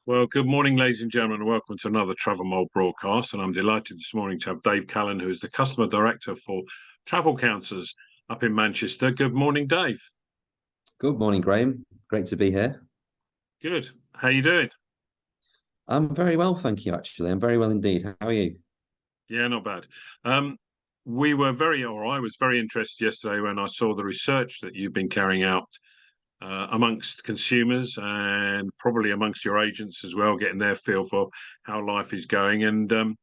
Well, good morning, ladies and gentlemen, and welcome to another Travel Mold broadcast. And I'm delighted this morning to have Dave Callan, who is the Customer Director for Travel Counsellors up in Manchester. Good morning, Dave. Good morning, Graham. Great to be here. Good. How are you doing? I'm very well, thank you, actually. I'm very well indeed. How are you? Yeah, not bad. I was very interested yesterday when I saw the research that you've been carrying out amongst consumers and probably amongst your agents as well, getting their feel for how life is going. And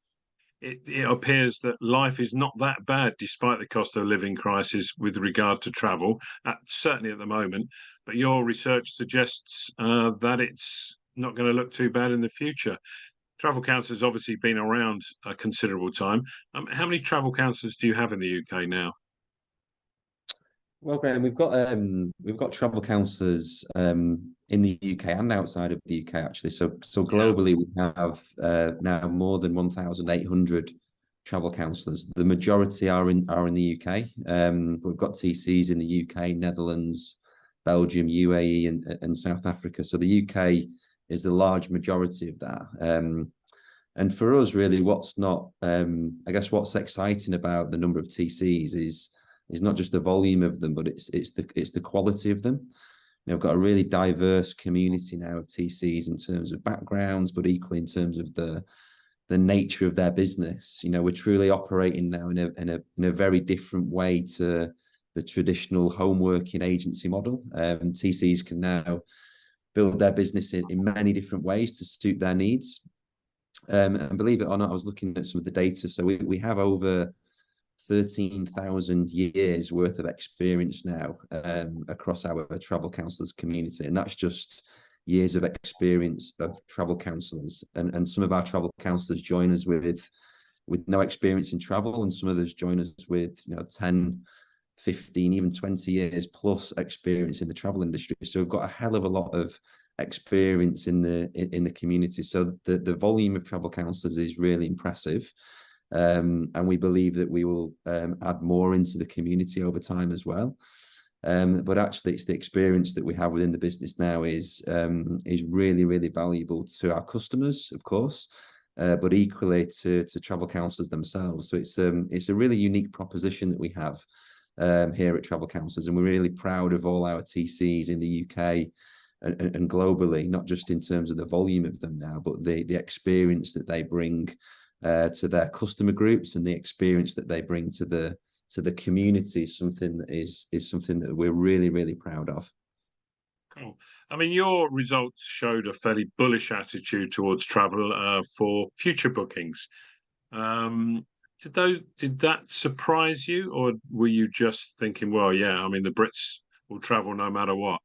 it appears that life is not that bad despite the cost of living crisis with regard to travel, certainly at the moment. But your research suggests that it's not going to look too bad in the future. Travel counsellors obviously been around a considerable time. How many travel counsellors do you have in the UK now? Well, Graham, we've got travel counsellors in the UK and outside of the UK actually. So Yeah. globally we have now more than 1,800 travel counsellors. The majority are in the UK. We've got TCs in the UK, Netherlands, Belgium, UAE, and South Africa. So the UK is the large majority of that. And for us, really, what's exciting about the number of TCs is not just the volume of them, but it's the quality of them. We've got a really diverse community now of TCs in terms of backgrounds, but equally in terms of the nature of their business. We're truly operating now in a very different way to the traditional home working agency model. TCs can now build their business in many different ways to suit their needs. And believe it or not, I was looking at some of the data. So we have over 13,000 years worth of experience now across our travel counsellors community. And that's just years of experience of travel counsellors. And some of our travel counsellors join us with no experience in travel, and some others join us with 10, 15, even 20 years plus experience in the travel industry. So we've got a hell of a lot of experience in the community. So the volume of travel counsellors is really impressive. And we believe that we will add more into the community over time as well. But actually, it's the experience that we have within the business now is really, really valuable to our customers, of course, but equally to travel counsellors themselves. So it's a really unique proposition that we have here at Travel Counsellors, and we're really proud of all our TCs in the UK and globally, not just in terms of the volume of them now, but the experience that they bring to their customer groups, and the experience that they bring to the community is something that is something that we're really, really proud of. Cool. I mean, your results showed a fairly bullish attitude towards travel for future bookings. Did that surprise you, or were you just thinking, well, yeah, I mean, the Brits will travel no matter what?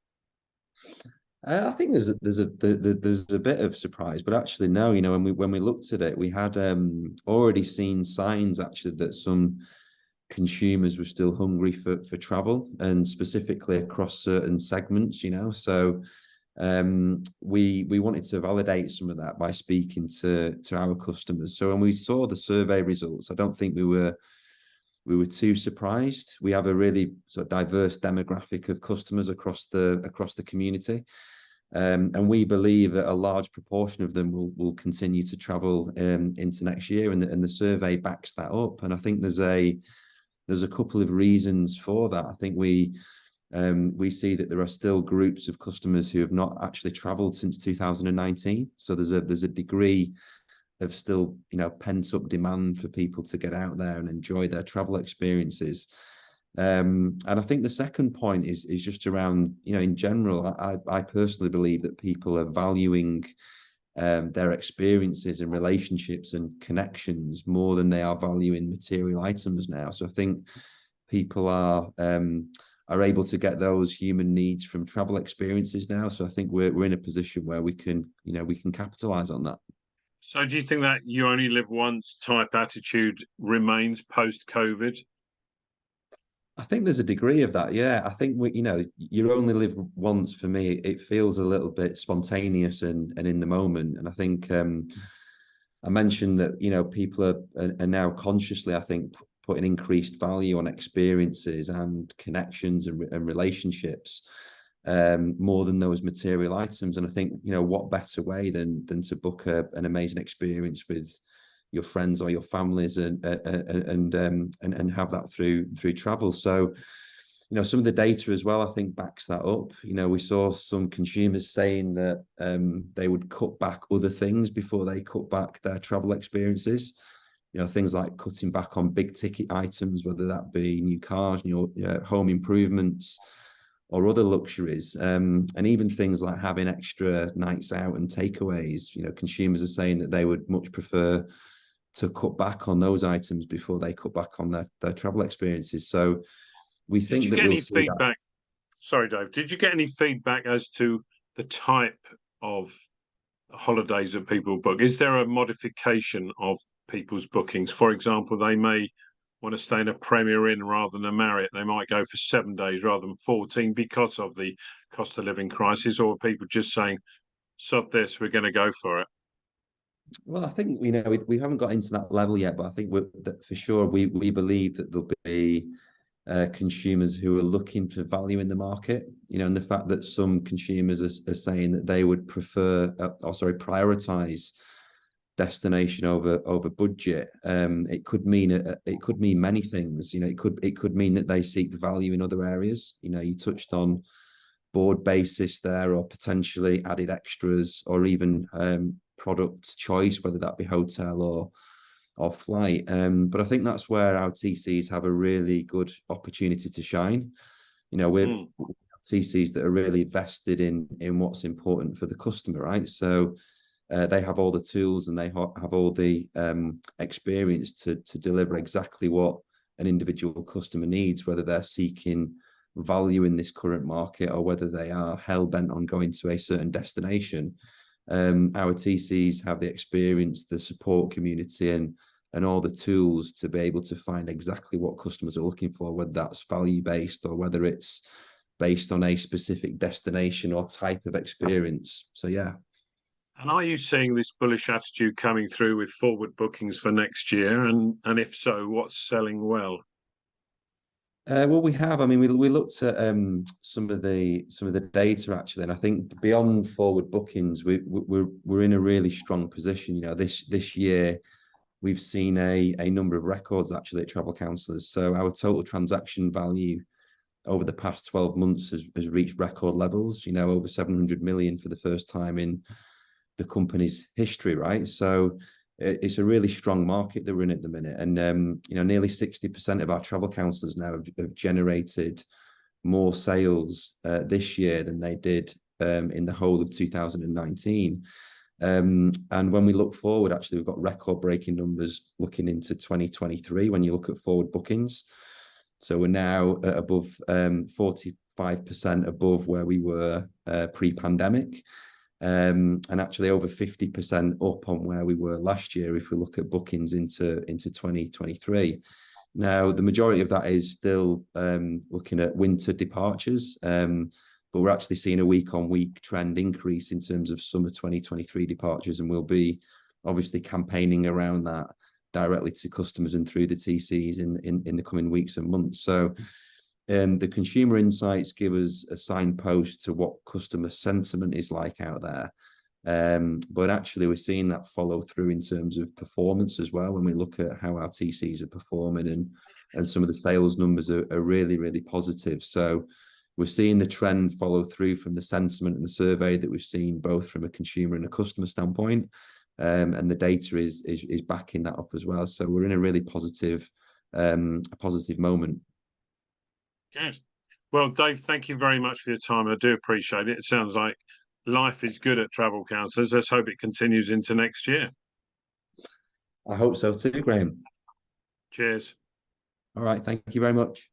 I think there's a bit of surprise, but actually no. When we looked at it, we had already seen signs actually that some consumers were still hungry for travel, and specifically across certain segments. So we wanted to validate some of that by speaking to our customers. So when we saw the survey results, I don't think we were too surprised. We have a really sort of diverse demographic of customers across the community. And we believe that a large proportion of them will continue to travel into next year, and the survey backs that up. And I think there's a couple of reasons for that. I think we see that there are still groups of customers who have not actually travelled since 2019. So there's a degree of still pent up demand for people to get out there and enjoy their travel experiences. And I think the second point is just around, in general, I personally believe that people are valuing their experiences and relationships and connections more than they are valuing material items now. So I think people are able to get those human needs from travel experiences now. So I think we're in a position where we can capitalize on that. So do you think that you only live once type attitude remains post-COVID? I think there's a degree of that, yeah. I think you only live once. For me, it feels a little bit spontaneous and in the moment. And I think I mentioned that people are now consciously, I think, putting increased value on experiences and connections and relationships. more than those material items. And I think, you know, what better way than to book an amazing experience with your friends or your families and have that through travel. So, you know, some of the data as well, I think, backs that up. You know, we saw some consumers saying that they would cut back other things before they cut back their travel experiences. You know, things like cutting back on big ticket items, whether that be new cars, new home improvements, or other luxuries, and even things like having extra nights out and takeaways. You know, consumers are saying that they would much prefer to cut back on those items before they cut back on their travel experiences. So we Did think you that get we'll any see that. feedback? Sorry, Dave. Did you get any feedback as to the type of holidays that people book? Is there a modification of people's bookings? For example, they may want to stay in a Premier Inn rather than a Marriott. They might go for 7 days rather than 14 because of the cost of living crisis, or people just saying, sod this, we're going to go for it. Well, I think, you know, we haven't got into that level yet, but I think that for sure we believe that there'll be consumers who are looking for value in the market. You know, and the fact that some consumers are saying that they would prefer, prioritize destination over budget. It could mean many things. You know, it could mean that they seek value in other areas. You know, you touched on board basis there, or potentially added extras, or even product choice, whether that be hotel or flight. But I think that's where our TCs have a really good opportunity to shine. You know, we're TCs that are really vested in what's important for the customer, right? So they have all the tools and they have all the experience to deliver exactly what an individual customer needs, whether they're seeking value in this current market or whether they are hell-bent on going to a certain destination. Our TCs have the experience, the support community, and all the tools to be able to find exactly what customers are looking for, whether that's value-based or whether it's based on a specific destination or type of experience. So, yeah. And are you seeing this bullish attitude coming through with forward bookings for next year? And if so, what's selling well? Well, we have. I mean, we looked at some of the data actually, and I think beyond forward bookings, we're in a really strong position. You know, this year we've seen a number of records actually at Travel Counsellors. So our total transaction value over the past 12 months has reached record levels. You know, over 700 million for the first time in the company's history, right? So it's a really strong market that we're in at the minute. And, you know, nearly 60% of our travel counsellors now have generated more sales this year than they did in the whole of 2019. And when we look forward, actually, we've got record-breaking numbers looking into 2023 when you look at forward bookings. So we're now at above 45% above where we were pre-pandemic. And actually over 50% up on where we were last year if we look at bookings into 2023. Now, the majority of that is still looking at winter departures, but we're actually seeing a week-on-week trend increase in terms of summer 2023 departures, and we'll be obviously campaigning around that directly to customers and through the TCs in the coming weeks and months. So the consumer insights give us a signpost to what customer sentiment is like out there. But actually, we're seeing that follow through in terms of performance as well. When we look at how our TCs are performing, and some of the sales numbers are really, really positive. So we're seeing the trend follow through from the sentiment and the survey that we've seen both from a consumer and a customer standpoint. And the data is backing that up as well. So we're in a really positive moment. Yes. Well, Dave, thank you very much for your time. I do appreciate it. It sounds like life is good at Travel Counsellors. Let's hope it continues into next year. I hope so too, Graham. Cheers. All right. Thank you very much.